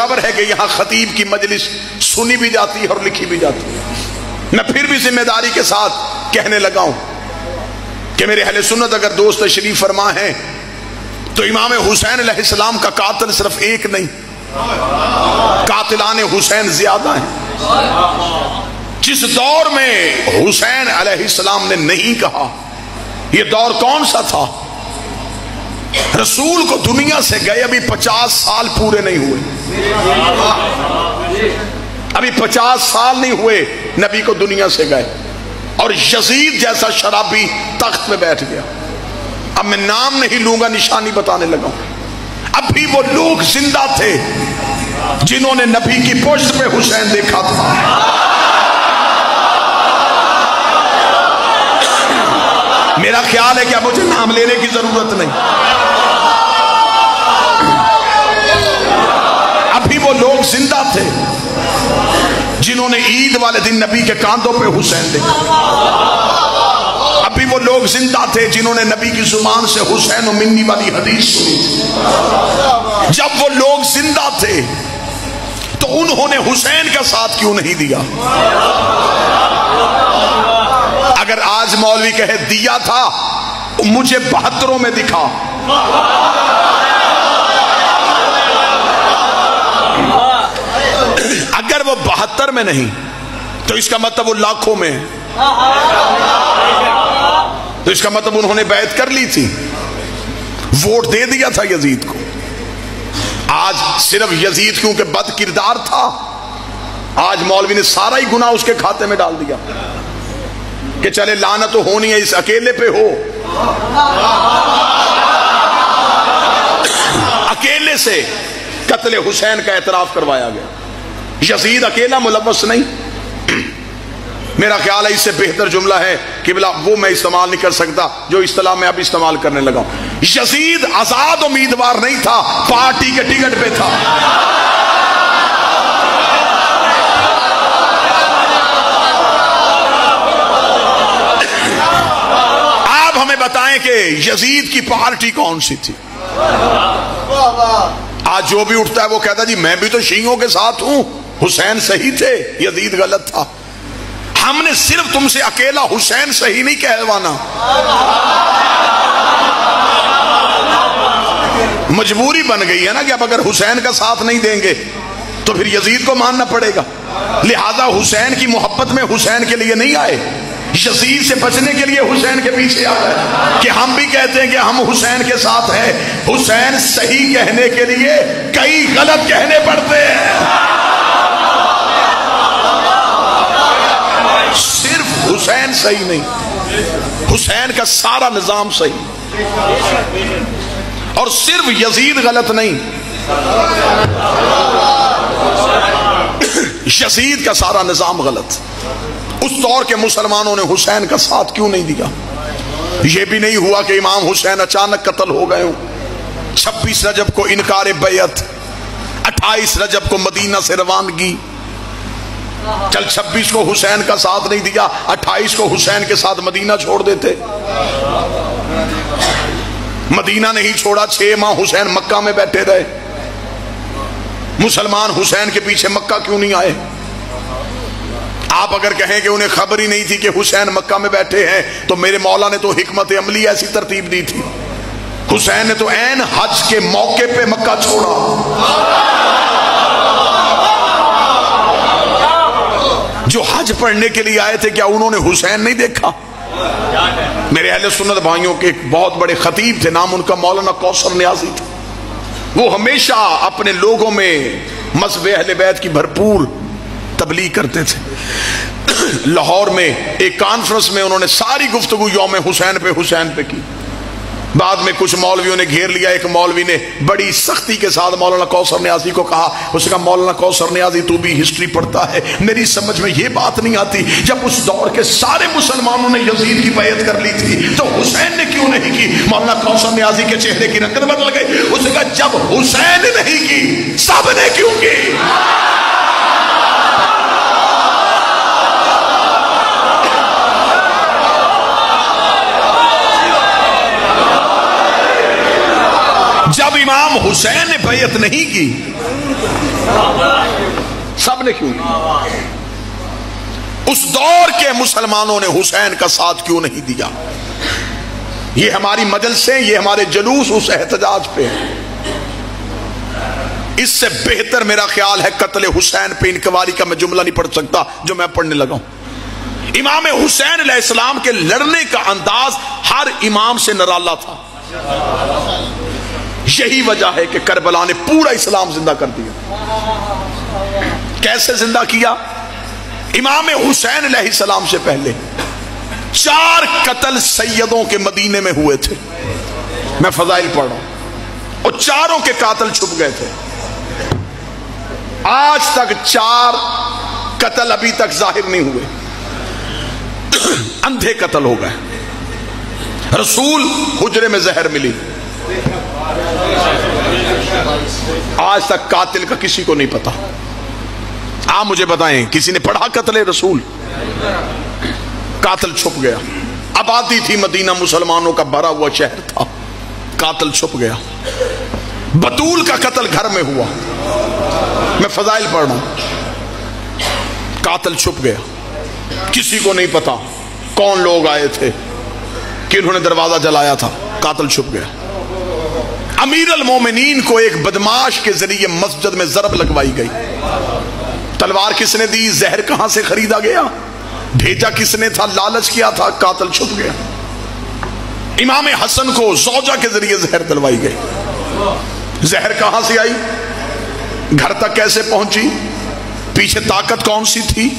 خبر ہے کہ یہاں خطیب کی مجلس سنی بھی جاتی ہے اور لکھی بھی جاتی ہے. میں پھر بھی ذمہ داری کے ساتھ کہنے لگا ہوں کہ میرے اہل سنت اگر دوست تشریف فرما ہیں تو امام حسین علیہ السلام کا قاتل صرف ایک نہیں، قاتلان حسین زیادہ ہیں. جس دور میں حسین علیہ السلام نے نہیں کہا، یہ دور کون سا تھا؟ رسول کو دنیا سے گئے ابھی 50 سال پورے نہیں ہوئے، ابھی 50 سال نہیں ہوئے نبی کو دنیا سے گئے، اور یزید جیسا شرابی تخت پہ بیٹھ گیا. اب میں نام نہیں لوں گا، نشانی بتانے لگا ہوں. اب بھی وہ لوگ زندہ تھے جنہوں نے نبی کی پشت پہ حسین دیکھا تھا. میرا خیال ہے کہ اب مجھے نام لینے کی ضرورت نہیں. ابھی وہ لوگ زندہ تھے جنہوں نے عید والے دن نبی کے کاندھوں پہ حسین دیکھا. ابھی وہ لوگ زندہ تھے جنہوں نے نبی کی زبان سے حسین و منی والی حدیث سنی تھی. جب وہ لوگ زندہ تھے تو انہوں نے حسین کا ساتھ کیوں نہیں دیا؟ اگر آج مولوی کہے دیا تھا، مجھے 72 میں دکھا. اگر وہ 72 میں نہیں تو اس کا مطلب وہ لاکھوں میں ہے. تو اس کا مطلب انہوں نے بیعت کر لی تھی، ووٹ دے دیا تھا یزید کو. آج صرف یزید کیونکہ بد کردار تھا، آج مولوی نے سارا ہی گناہ اس کے کھاتے میں ڈال دیا کہ چلے لعنت تو ہونی ہے اس اکیلے پہ ہو. اکیلے سے قتل حسین کا اعتراف کروایا گیا. یزید اکیلا ملوث نہیں. میرا خیال ہے اس سے بہتر جملہ ہے کہ بلا وہ میں استعمال نہیں کر سکتا جو اصطلاح میں اب استعمال کرنے لگا ہوں. یزید آزاد امیدوار نہیں تھا، پارٹی کے ٹکٹ پہ تھا. آپ ہمیں بتائیں کہ یزید کی پارٹی کون سی تھی؟ آج جو بھی اٹھتا ہے وہ کہتا جی میں بھی تو شیعوں کے ساتھ ہوں، حسین صحیح تھے، یزید غلط تھا. ہم نے صرف تم سے اکیلا حسین صحیح نہیں کہلوانا، مجبوری بن گئی ہے نا کہ اب اگر حسین کا ساتھ نہیں دیں گے تو پھر یزید کو ماننا پڑے گا. لہذا حسین کی محبت میں حسین کے لیے نہیں آئے، یزید سے بچنے کے لیے حسین کے پیچھے آ گئے کہ ہم بھی کہتے ہیں کہ ہم حسین کے ساتھ ہیں. حسین صحیح کہنے کے لیے کئی غلط کہنے پڑتے ہیں. صرف حسین صحیح نہیں، حسین کا سارا نظام صحیح، اور صرف یزید غلط نہیں، یزید کا سارا نظام غلط. اس دور کے مسلمانوں نے حسین کا ساتھ کیوں نہیں دیا؟ یہ بھی نہیں ہوا کہ امام حسین اچانک قتل ہو گئے ہوں. 26 رجب کو انکار بیعت، 28 رجب کو مدینہ سے روانگی. چل 26 کو حسین کا ساتھ نہیں دیا، 28 کو حسین کے ساتھ مدینہ چھوڑ دیتے. مدینہ نہیں چھوڑا، 6 ماہ حسین مکہ میں بیٹھے رہے. مسلمان حسین کے پیچھے مکہ کیوں نہیں آئے؟ آپ اگر کہیں کہ انہیں خبر ہی نہیں تھی کہ حسین مکہ میں بیٹھے ہیں تو میرے مولا نے تو حکمت عملی ایسی ترتیب دی تھی. حسین نے تو عین حج کے موقع پہ مکہ چھوڑا. جو حج پڑھنے کے لیے آئے تھے کیا انہوں نے حسین نہیں دیکھا؟ میرے اہل سنت بھائیوں کے ایک بہت بڑے خطیب تھے، نام ان کا مولانا کوثر نیازی تھا. وہ ہمیشہ اپنے لوگوں میں مذہب اہل بیت کی بھرپور تبلیغ کرتے تھے. لاہور میں ایک کانفرنس میں انہوں نے ساری گفتگو یوم حسین پہ کی. بعد میں کچھ مولویوں نے گھیر لیا. ایک مولوی نے بڑی سختی کے ساتھ مولانا کوثر نیازی کو کہا، اس نے کہا مولانا کوثر نیازی تو بھی ہسٹری پڑھتا ہے، میری سمجھ میں یہ بات نہیں آتی جب اس دور کے سارے مسلمانوں نے یزید کی بیعت کر لی تھی تو حسین نے کیوں نہیں کی؟ مولانا کوثر نیازی کے چہرے کی رنگت بدل گئی. اس نے کہا جب حسین نے نہیں کی سب نے کیوں کی؟ جب امام حسین نے بیعت نہیں کی سب نے کیوں نہیں؟ اس دور کے مسلمانوں نے حسین کا ساتھ کیوں نہیں دیا؟ یہ ہماری مجلسیں، یہ ہمارے جلوس اس احتجاج پہ ہیں۔ اس سے بہتر میرا خیال ہے قتل حسین پہ انکواری کا میں جملہ نہیں پڑھ سکتا جو میں پڑھنے لگا ہوں۔ امام حسین علیہ السلام کے لڑنے کا انداز ہر امام سے نرالا تھا۔ یہی وجہ ہے کہ کربلا نے پورا اسلام زندہ کر دیا۔ کیسے زندہ کیا؟ امام حسین علیہ السلام سے پہلے 4 قتل سیدوں کے مدینے میں ہوئے تھے۔ میں فضائل پڑھ رہا ہوں، اور چاروں کے قاتل چھپ گئے تھے۔ آج تک 4 قتل ابھی تک ظاہر نہیں ہوئے، اندھے قتل ہو گئے۔ رسول حجرے میں زہر ملی، آج تک قاتل کا کسی کو نہیں پتا۔ آپ مجھے بتائیں کسی نے پڑھا قتل رسول؟ قاتل چھپ گیا۔ آبادی تھی مدینہ، مسلمانوں کا بھرا ہوا شہر تھا، قاتل چھپ گیا۔ بطول کا قتل گھر میں ہوا، میں فضائل پڑھ رہا ہوں۔ قاتل چھپ گیا، کسی کو نہیں پتا کون لوگ آئے تھے، کنہوں نے دروازہ جلایا تھا، قاتل چھپ گیا۔ امیر المومنین کو ایک بدماش کے ذریعے مسجد میں ضرب لگوائی گئی۔ تلوار کس نے دی؟ زہر کہاں سے خریدا گیا؟ بھیجا کس نے تھا؟ لالچ کیا تھا؟ قاتل چھپ گیا۔ امام حسن کو زوجہ کے ذریعے زہر دلوائی گئی۔ زہر کہاں سے آئی؟ گھر تک کیسے پہنچی؟ پیچھے طاقت کون سی تھی؟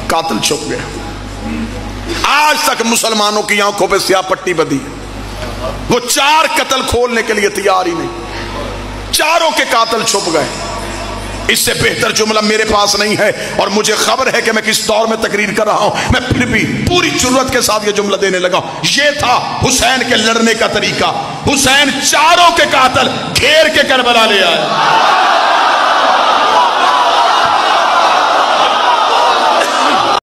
قاتل چھپ گیا۔ آج تک مسلمانوں کی آنکھوں پہ سیاہ پٹی بدی، وہ 4 قتل کھولنے کے لیے تیار ہی نہیں، چاروں کے قاتل چھپ گئے۔ اس سے بہتر جملہ میرے پاس نہیں ہے، اور مجھے خبر ہے کہ میں کس دور میں تقریر کر رہا ہوں، میں پھر بھی پوری جرات کے ساتھ یہ جملہ دینے لگا۔ یہ تھا حسین کے لڑنے کا طریقہ۔ حسین چاروں کے قاتل گھیر کے کربلا لے آئے۔